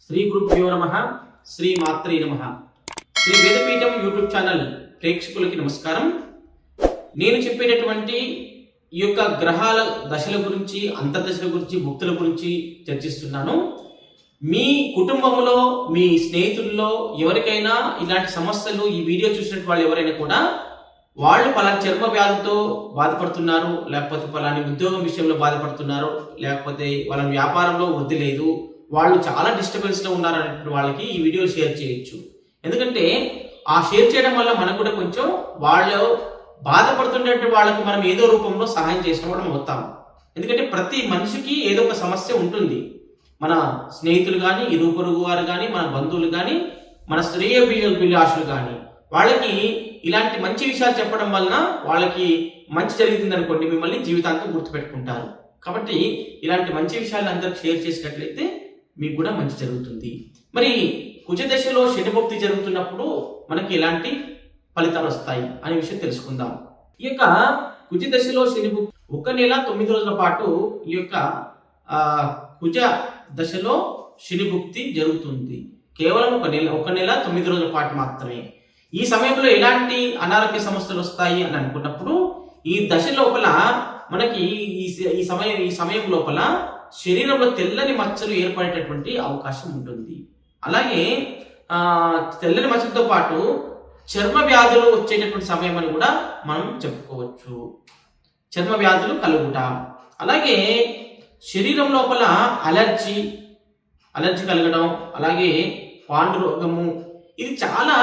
శ్రీ గురుభ్యో నమః. శ్రీ మాత్రే నమః. శ్రీ వేదపీఠం యూట్యూబ్ ఛానల్ ప్రేక్షకులకి నమస్కారం. నేను చెప్పేటటువంటి ఈ యొక్క గ్రహాల దశల గురించి, అంతర్దశల గురించి, భుక్తుల గురించి చర్చిస్తున్నాను. మీ కుటుంబంలో, మీ స్నేహితుల్లో ఎవరికైనా ఇలాంటి సమస్యలు ఈ వీడియో చూసినట్టు వాళ్ళు ఎవరైనా కూడా వాళ్ళు పలానా చర్మ వ్యాధితో బాధపడుతున్నారు, లేకపోతే పలాని ఉద్యోగం విషయంలో బాధపడుతున్నారు, లేకపోతే వాళ్ళ వ్యాపారంలో వృద్ధి లేదు, వాళ్ళు చాలా డిస్టర్బెన్స్లో ఉన్నారనే వాళ్ళకి ఈ వీడియో షేర్ చేయొచ్చు. ఎందుకంటే ఆ షేర్ చేయడం వల్ల మనకు కూడా కొంచెం వాళ్ళు బాధపడుతున్నట్టు వాళ్ళకి మనం ఏదో రూపంలో సహాయం చేసిన వాళ్ళం అవుతాం. ఎందుకంటే ప్రతి మనిషికి ఏదో ఒక సమస్య ఉంటుంది. మన స్నేహితులు కానీ, ఇరుపొరుగు వారు కానీ, మన బంధువులు కానీ, మన శ్రేయోభిలాషులు కానీ, వాళ్ళకి ఇలాంటి మంచి విషయాలు చెప్పడం వలన వాళ్ళకి మంచి జరుగుతుంది అనుకోండి, మిమ్మల్ని జీవితాంతం గుర్తుపెట్టుకుంటారు. కాబట్టి ఇలాంటి మంచి విషయాలు అందరికి షేర్ చేసినట్లయితే మీకు కూడా మంచి జరుగుతుంది. మరి కుజ దశలో శని భక్తి జరుగుతున్నప్పుడు మనకి ఎలాంటి ఫలితాలు వస్తాయి అనే విషయం తెలుసుకుందాం. ఈ యొక్క కుజ దశలో శని భక్తి 1 నెల 9 రోజుల పాటు ఈ యొక్క కుజ దశలో శని భక్తి జరుగుతుంది. కేవలం 1 నెల 9 రోజుల పాటు మాత్రమే. ఈ సమయంలో ఎలాంటి అనారోగ్య సమస్యలు వస్తాయి అని అనుకున్నప్పుడు ఈ దశ లోపల మనకి ఈ సమయం లోపల శరీరంలో తెల్లని మచ్చలు ఏర్పడేటటువంటి అవకాశం ఉంటుంది. అలాగే తెల్లని మచ్చలతో పాటు చర్మ వ్యాధులు వచ్చేటటువంటి సమయం అని కూడా మనం చెప్పుకోవచ్చు. చర్మ వ్యాధులు కలుగుట, అలాగే శరీరం లోపల అలర్జీ కలగడం, అలాగే పాండు రోగము, ఇది చాలా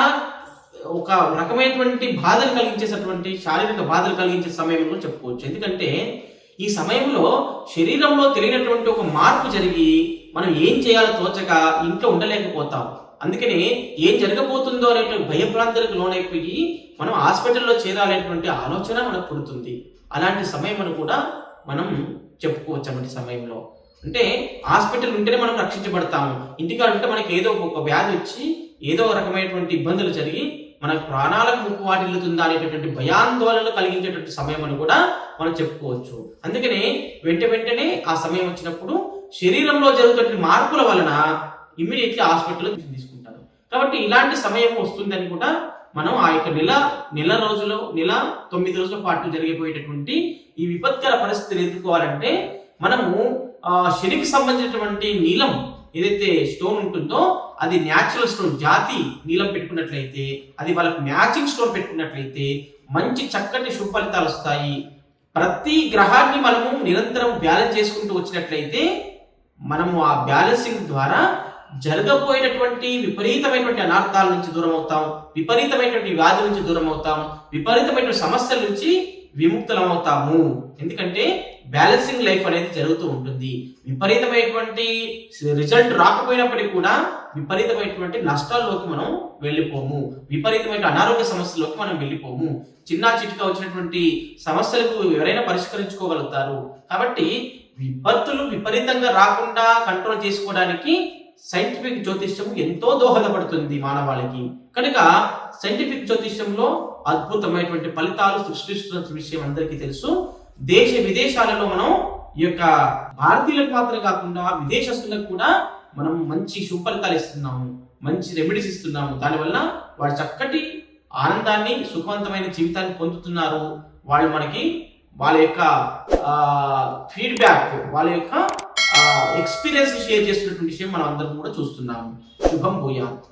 ఒక రకమైనటువంటి బాధలు కలిగించేటటువంటి, శారీరక బాధలు కలిగించే సమయంలో చెప్పుకోవచ్చు. ఎందుకంటే ఈ సమయంలో శరీరంలో తెలియనటువంటి ఒక మార్పు జరిగి మనం ఏం చేయాలో తోచక ఇంట్లో ఉండలేకపోతాం. అందుకని ఏం జరగబోతుందో అనేటువంటి భయభ్రాంతులకు లోనైపోయి మనం హాస్పిటల్లో చేరాలనేటువంటి ఆలోచన మనకు పుడుతుంది. అలాంటి సమయం కూడా మనం చెప్పుకోవచ్చు. అన్నటువంటి సమయంలో అంటే హాస్పిటల్ ఉంటేనే మనం రక్షించబడతాము. ఇంటికాడ ఉంటే మనకి ఏదో ఒక వ్యాధి వచ్చి ఏదో రకమైనటువంటి ఇబ్బందులు జరిగి మన ప్రాణాలకు ముప్పు వాటిల్లుతుందా అనేటటువంటి భయాందోళనలు కలిగించేటువంటి సమయం అని కూడా మనం చెప్పుకోవచ్చు. అందుకనే వెంటనే ఆ సమయం వచ్చినప్పుడు శరీరంలో జరుగుతున్న మార్పుల వలన ఇమ్మీడియట్లీ హాస్పిటల్లో తీసుకుంటారు. కాబట్టి ఇలాంటి సమయం వస్తుందని కూడా మనం ఆ యొక్క నెల 9 రోజుల పాటు జరిగిపోయేటటువంటి ఈ విపత్కర పరిస్థితిని ఎదుర్కోవాలంటే మనము శనికి సంబంధించినటువంటి నీలం ఏదైతే స్టోన్ ఉంటుందో అది న్యాచురల్ స్టోన్, జాతి నీలం పెట్టుకున్నట్లయితే, అది వాళ్ళకి మ్యాచింగ్ స్టోన్ పెట్టుకున్నట్లయితే మంచి చక్కటి శుభ ఫలితాలు వస్తాయి. ప్రతి గ్రహాన్ని మనము నిరంతరం బ్యాలెన్స్ చేసుకుంటూ వచ్చినట్లయితే మనము ఆ బ్యాలెన్సింగ్ ద్వారా జరగబోయేటటువంటి విపరీతమైనటువంటి అనార్థాల నుంచి దూరం అవుతాం, విపరీతమైనటువంటి వ్యాధుల నుంచి దూరం అవుతాం, విపరీతమైనటువంటి సమస్యల నుంచి విముక్తులమవుతాము. ఎందుకంటే బ్యాలెన్సింగ్ లైఫ్ అనేది జరుగుతూ ఉంటుంది. విపరీతమైనటువంటి రిజల్ట్ రాకపోయినప్పటికీ కూడా విపరీతమైనటువంటి నష్టాల్లోకి మనం వెళ్ళిపోము, విపరీతమైన అనారోగ్య సమస్యల్లోకి మనం వెళ్ళిపోము. చిన్న చిటికా వచ్చినటువంటి సమస్యలకు ఎవరైనా పరిష్కరించుకోగలుగుతారు. కాబట్టి విపత్తులు విపరీతంగా రాకుండా కంట్రోల్ చేసుకోవడానికి సైంటిఫిక్ జ్యోతిష్యం ఎంతో దోహదపడుతుంది మానవాళికి. కనుక సైంటిఫిక్ జ్యోతిష్యంలో అద్భుతమైనటువంటి ఫలితాలు సృష్టిస్తున్న విషయం అందరికీ తెలుసు. దేశ విదేశాలలో మనం ఈ యొక్క భారతీయులకు మాత్రమే కాకుండా విదేశస్తులకు కూడా మనం మంచి సుఫలితాలు ఇస్తున్నాము, మంచి రెమెడీస్ ఇస్తున్నాము. దానివల్ల వాళ్ళు చక్కటి ఆనందాన్ని, సుఖవంతమైన జీవితాన్ని పొందుతున్నారు. వాళ్ళు మనకి వాళ్ళ యొక్క ఫీడ్బ్యాక్, వాళ్ళ యొక్క ఎక్స్పీరియన్స్ షేర్ చేస్తున్నటువంటి విషయం మనం అందరం కూడా చూస్తున్నాము. శుభం భూయాత్.